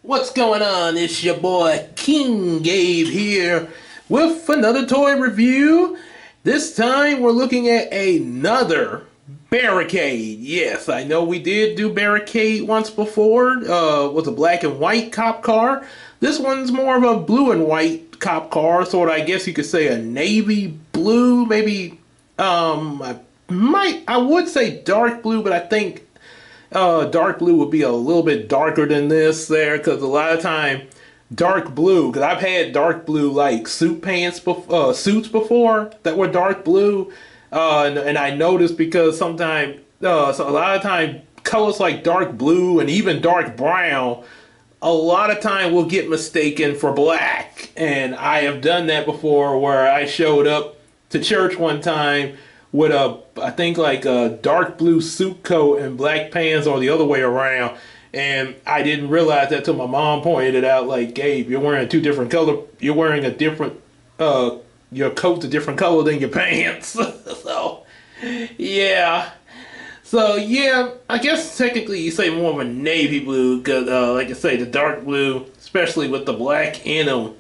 What's going on? It's your boy King Gabe here with another toy review. This time we're looking at another Barricade. Yes, I know we did do Barricade once before with a black and white cop car. This one's more of a blue and white cop car, sort of, I guess you could say a navy blue, maybe I would say dark blue, but I think dark blue would be a little bit darker than this there, because a lot of time dark blue, because I've had dark blue like suits before that were dark blue, and I noticed because sometimes so a lot of time colors like dark blue and even dark brown a lot of time will get mistaken for black, and I have done that before where I showed up to church one time with I think like a dark blue suit coat and black pants, or the other way around. And I didn't realize that till my mom pointed it out. Like, Gabe, you're wearing two different color. You're wearing a different. Your coat's a different color than your pants. So, yeah. So yeah, I guess technically you say more of a navy blue, because like I say, the dark blue, especially with the black in them,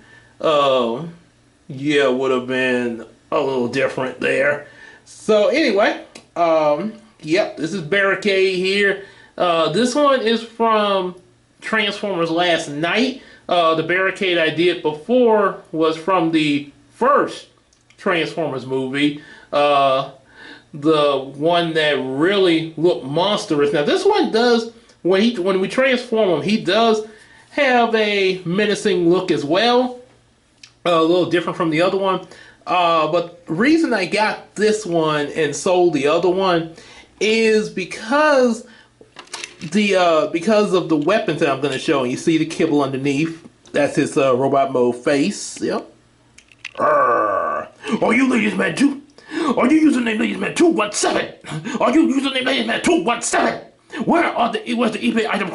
yeah, would have been a little different there. So anyway, yep, this is Barricade here. This one is from Transformers Last Night. The Barricade I did before was from the first Transformers movie. The one that really looked monstrous. Now this one does, when we transform him, he does have a menacing look as well. A little different from the other one. But the reason I got this one and sold the other one is because of the weapons that I'm going to show. You see the kibble underneath. That's his robot mode face. Yep. Are you ladies man too? Are you username ladiesman 217? Are you username ladiesman 217? Where's the eBay item?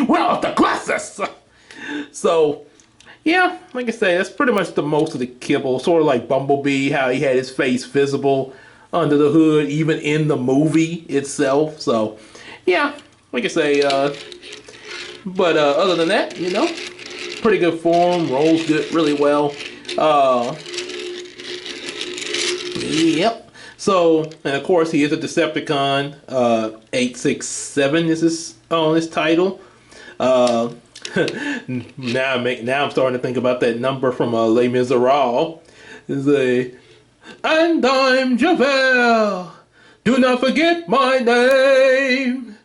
Where are the glasses? So, yeah, like I say, that's pretty much the most of the kibble. Sort of like Bumblebee, how he had his face visible under the hood, even in the movie itself. So, yeah, like I say, but other than that, pretty good form, rolls good, really well. Yep. So, and of course, he is a Decepticon. 867 is his on his title. Now I'm starting to think about that number from Les Miserables. It's and I'm Javel. Do not forget my name.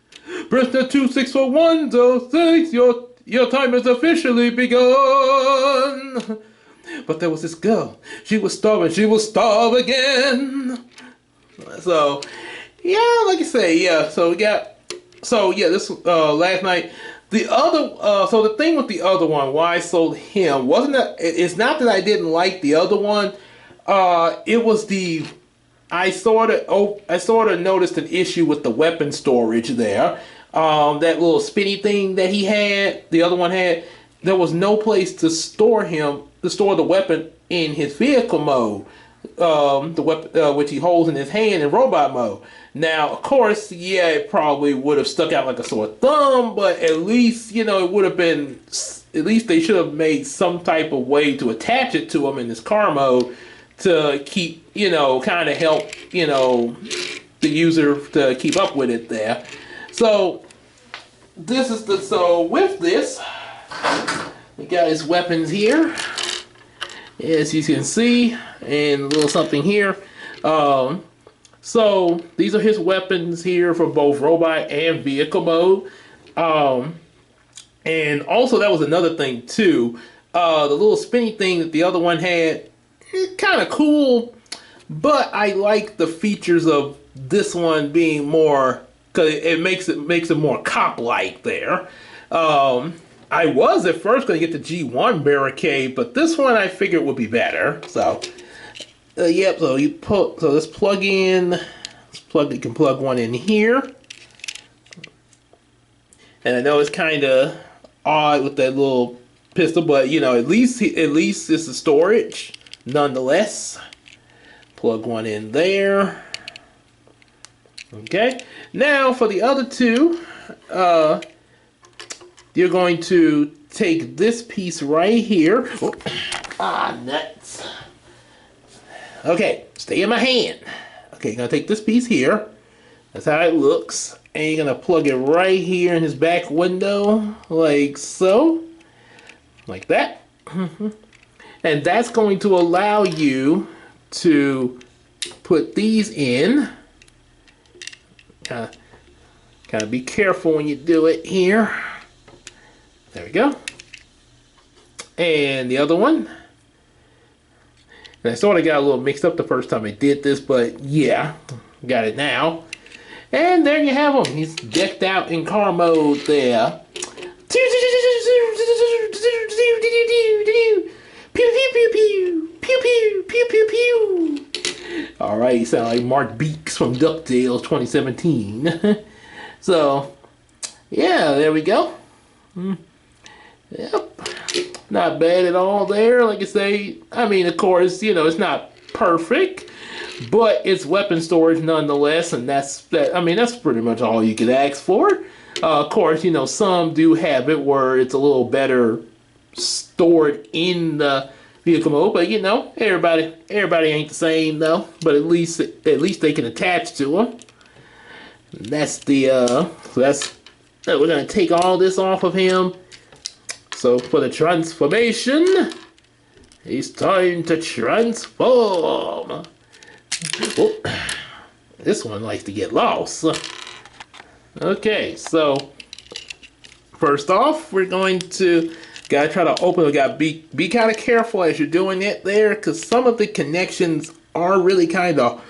Prisoner 26410 your time has officially begun. But there was this girl. She was starving. She will starve again. So, yeah, like I say, yeah. So we got. So yeah, this last night. The other. So the thing with the other one, why I sold him wasn't that. It's not that I didn't like the other one. It was the. I sort of noticed an issue with the weapon storage there. That little spinny thing that he had, the other one had. There was no place to store the weapon in his vehicle mode, the weapon which he holds in his hand in robot mode. Now, of course, yeah, it probably would have stuck out like a sore thumb, but at least it would have been. At least they should have made some type of way to attach it to him in his car mode to keep, kind of help, the user to keep up with it there. So with this. We got his weapons here, as you can see, and a little something here. So these are his weapons here for both robot and vehicle mode. And also that was another thing too. The little spinny thing that the other one had, kind of cool, but I like the features of this one being more, because it makes it more cop-like there. I was at first going to get the G1 Barricade, but this one I figured would be better. So, yep. So let's plug in. You can plug one in here, and I know it's kind of odd with that little pistol, but at least it's a storage nonetheless. Plug one in there. Okay. Now for the other two. you're going to take this piece right here. Oh, nuts. Okay, stay in my hand. Okay, you're gonna take this piece here. That's how it looks. And you're gonna plug it right here in his back window, like so. Like that. And that's going to allow you to put these in. Kind of be careful when you do it here. There we go. And the other one. And I sort of got a little mixed up the first time I did this, but yeah, got it now. And there you have him. He's decked out in car mode there. Pew, pew, pew, pew. Pew, pew, pew, pew, pew. All right, you sound like Mark Beeks from DuckTales 2017. So, yeah, there we go. Yep. Not bad at all there. Like I say, I mean, of course, you know, it's not perfect, but it's weapon storage nonetheless, and that's pretty much all you could ask for. Of course, you know, some do have it where it's a little better stored in the vehicle mode, but you know, everybody ain't the same though. But at least they can attach to them. That's the we're gonna take all this off of him. So for the transformation, it's time to transform. Oh, this one likes to get lost. Okay, so first off, we're going to gotta try to open. We gotta be kind of careful as you're doing it there, because some of the connections are really kind of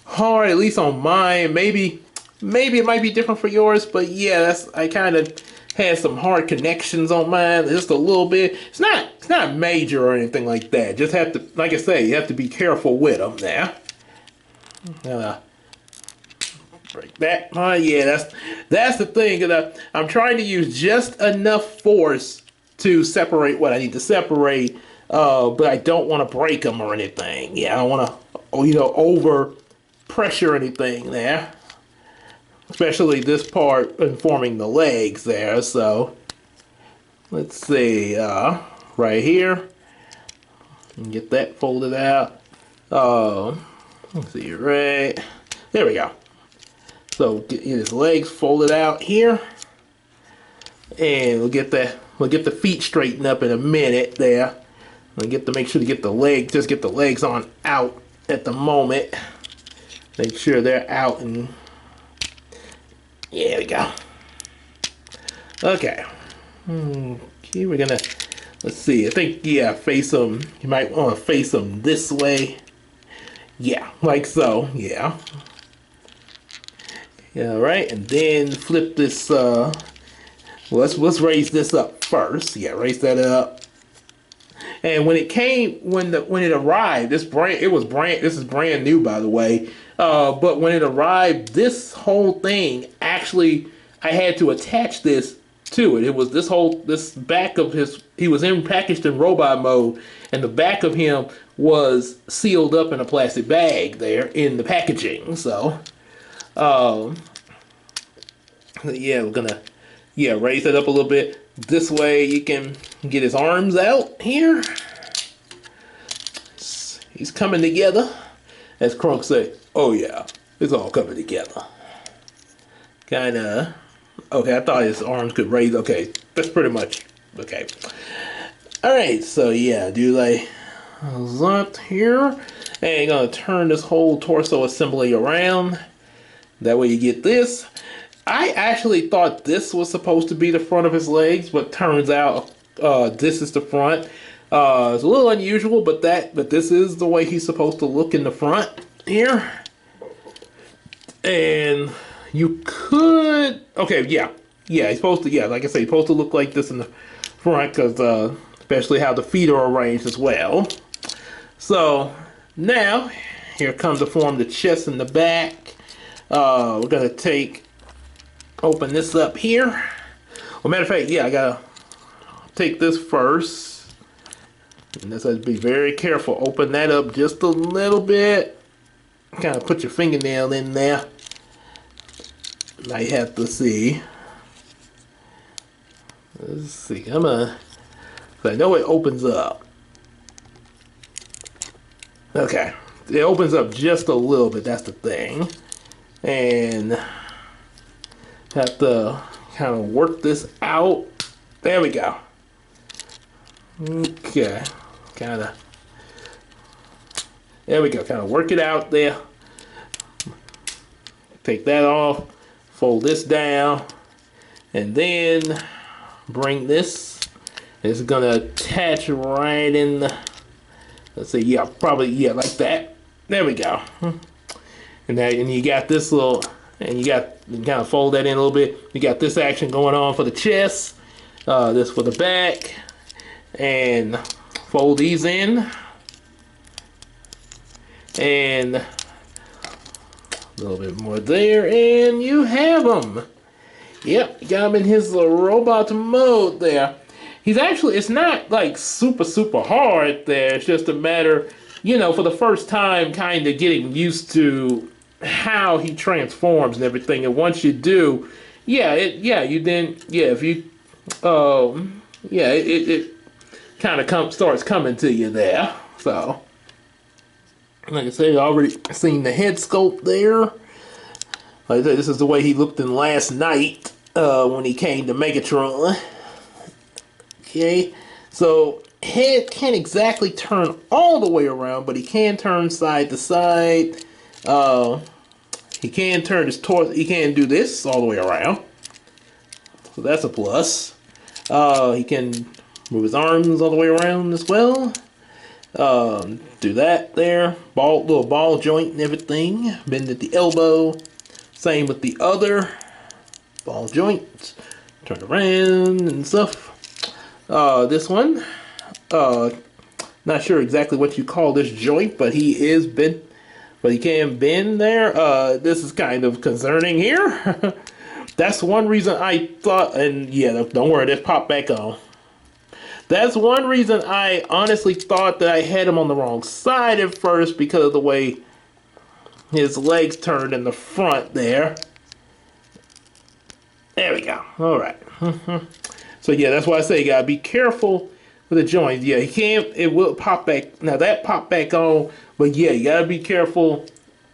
hard. At least on mine. Maybe it might be different for yours, but yeah, I kind of had some hard connections on mine, just a little bit. It's not major or anything like that. Just have to, like I say, you have to be careful with them now. Break that. Yeah, that's the thing. I'm trying to use just enough force to separate what I need to separate, but I don't want to break them or anything. Yeah, I don't want to, you know, over pressure anything there. Especially this part informing the legs there. So let's see, right here, and get that folded out. Let's see, right there we go. So get his legs folded out here, and we'll get the feet straightened up in a minute there. Make sure to get the legs, just get the legs on out at the moment. Make sure they're out, and there we go. Okay. Okay, we're gonna, let's see, I think, yeah, face them. You might want to face them this way. Yeah, like so, yeah. Yeah, right, and then flip this, let's raise this up first. Yeah, raise that up. And when it arrived, this is brand new, by the way. But when it arrived, this whole thing, actually, I had to attach this to it. It was this back of his, he was packaged in robot mode, and the back of him was sealed up in a plastic bag there in the packaging. So, yeah, we're gonna, raise it up a little bit. This way you can get his arms out here. He's coming together. As Krunk say, oh yeah, it's all coming together. Kinda, okay, I thought his arms could raise, okay, that's pretty much, okay. Alright, so yeah, do like that here. And you're gonna turn this whole torso assembly around. That way you get this. I actually thought this was supposed to be the front of his legs, but turns out this is the front. It's a little unusual, but this is the way he's supposed to look in the front here. And you could, okay, yeah, he's supposed to, like I say, he's supposed to look like this in the front, because especially how the feet are arranged as well. So now here comes to form the chest and the back. We're gonna open this up here. Well, matter of fact, yeah, I gotta take this first. And this has to be very careful. Open that up just a little bit. Kind of put your fingernail in there. Might have to see. Let's see. I know it opens up. Okay. It opens up just a little bit. That's the thing. And have to kind of work this out. There we go. Okay. Kind of. There we go. Kind of work it out there. Take that off. Fold this down. And then bring this. It's going to attach right in the... Let's see. Yeah, probably. Yeah, like that. There we go. And you got this little... And you kind of fold that in a little bit. You got this action going on for the chest. This for the back. And fold these in. And a little bit more there. And you have him. Yep, you got him in his little robot mode there. He's actually, it's not like super hard there. It's just a matter, you know, for the first time kind of getting used to how he transforms and everything. And once you do, it kind of starts coming to you there. So, like I said, you already seen the head sculpt there. Like I said, this is the way he looked in last night when he came to Megatron. Okay, so head can't exactly turn all the way around, but he can turn side to side. He can turn his torso. He can do this all the way around, so that's a plus. He can move his arms all the way around as well. Do that there. Little ball joint and everything. Bend at the elbow. Same with the other ball joint. Turn around and stuff. This one, not sure exactly what you call this joint, but he can bend there. This is kind of concerning here. That's one reason I thought, and yeah, don't worry, this popped back on. That's one reason I honestly thought that I had him on the wrong side at first, because of the way his legs turned in the front there. There we go. All right. So yeah, that's why I say you gotta be careful with the joints. Yeah, it will pop back. Now that popped back on, but yeah, you gotta be careful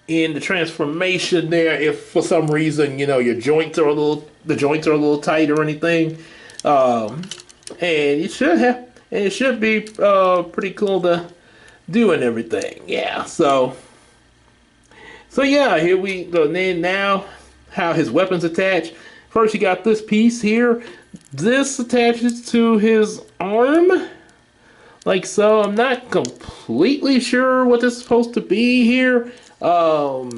in the transformation there. If for some reason, you know, the joints are a little tight or anything. And it should be pretty cool to do and everything. Yeah, so yeah, here we go. Then now how his weapons attach. First you got this piece here. This attaches to his arm, like so. I'm not completely sure what this is supposed to be here. I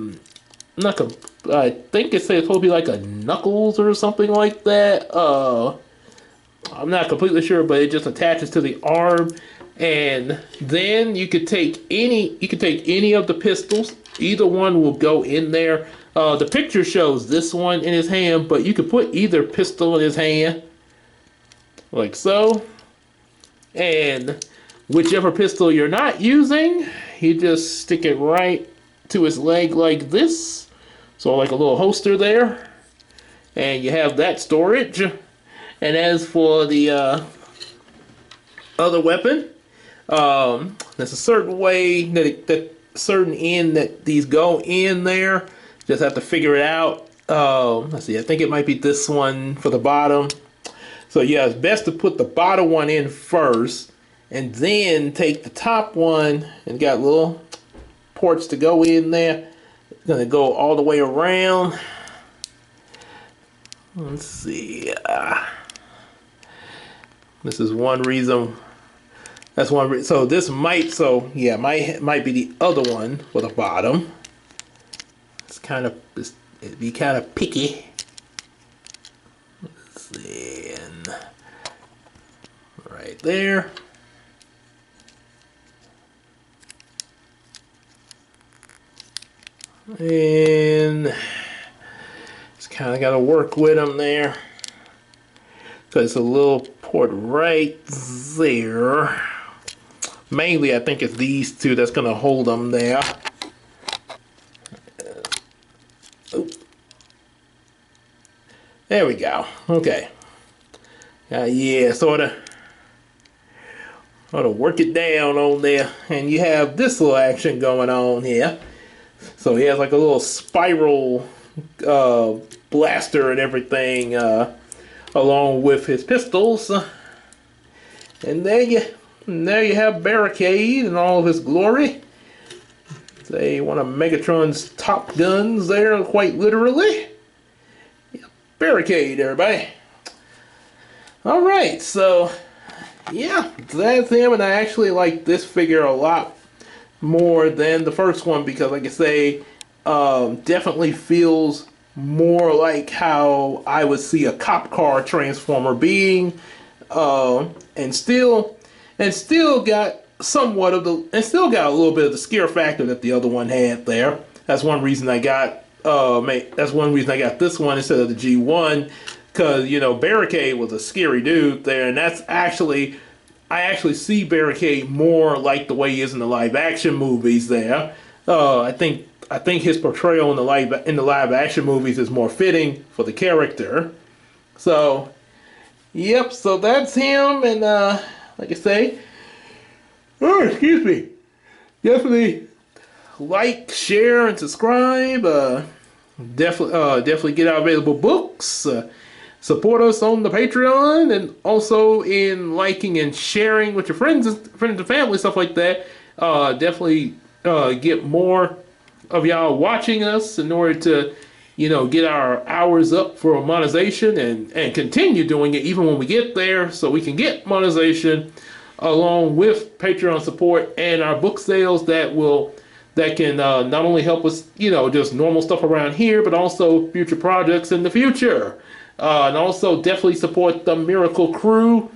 think it's supposed to be like a knuckles or something like that. I'm not completely sure, but it just attaches to the arm. And then you could take any of the pistols. Either one will go in there. The picture shows this one in his hand, but you could put either pistol in his hand, like so. And whichever pistol you're not using, you just stick it right to his leg like this. So like a little holster there. And you have that storage. And as for the other weapon, there's a certain way that certain end that these go in there. Just have to figure it out. Let's see, I think it might be this one for the bottom. So yeah, it's best to put the bottom one in first, and then take the top one, and got little ports to go in there. It's gonna go all the way around. Let's see. This is one reason. That's one reason. So this might. So yeah, might be the other one for the bottom. It'd be kind of picky. Let's see, and right there. And just kind of got to work with them there. So it's a little port right there. Mainly, I think it's these two that's going to hold them there. There we go. Okay. Yeah, sort of work it down on there, and you have this little action going on here. So he has like a little spiral uh, blaster and everything, along with his pistols. And there you have Barricade in all of his glory. Say one of Megatron's top guns there, quite literally. Yeah, Barricade, everybody. All right, so yeah, that's him, and I actually like this figure a lot more than the first one because, like I say, definitely feels more like how I would see a cop car transformer being, and still got somewhat of the, and still got a little bit of the scare factor that the other one had there. That's one reason I got, that's one reason I got this one instead of the G1, because you know Barricade was a scary dude there, and that's actually, I actually see Barricade more like the way he is in the live action movies there. I think his portrayal in the live action movies is more fitting for the character. So, yep, so that's him, and like I say, oh, excuse me, definitely like, share, and subscribe. Definitely get our available books. Support us on the Patreon, and also in liking and sharing with your friends and family, stuff like that. Definitely get more of y'all watching us in order to, you know, get our hours up for monetization, and continue doing it even when we get there, so we can get monetization along with Patreon support and our book sales that can not only help us, you know, just normal stuff around here, but also future projects in the future. And also definitely support the Miracle Crew.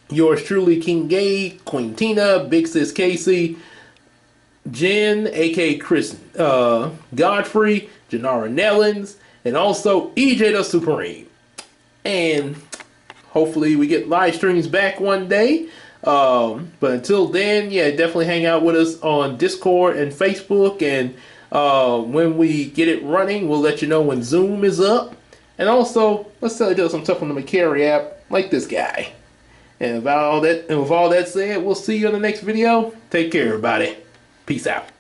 Yours truly, King Gay, Queen Tina, Big Sis Casey, Jen, aka Chris Godfrey, Janara Nellens, and also EJ the Supreme. And hopefully we get live streams back one day. But until then, yeah, definitely hang out with us on Discord and Facebook. And when we get it running, we'll let you know when Zoom is up. And also, let's tell you do some stuff on the McCary app, like this guy. And with all that said, we'll see you in the next video. Take care, everybody. Peace out.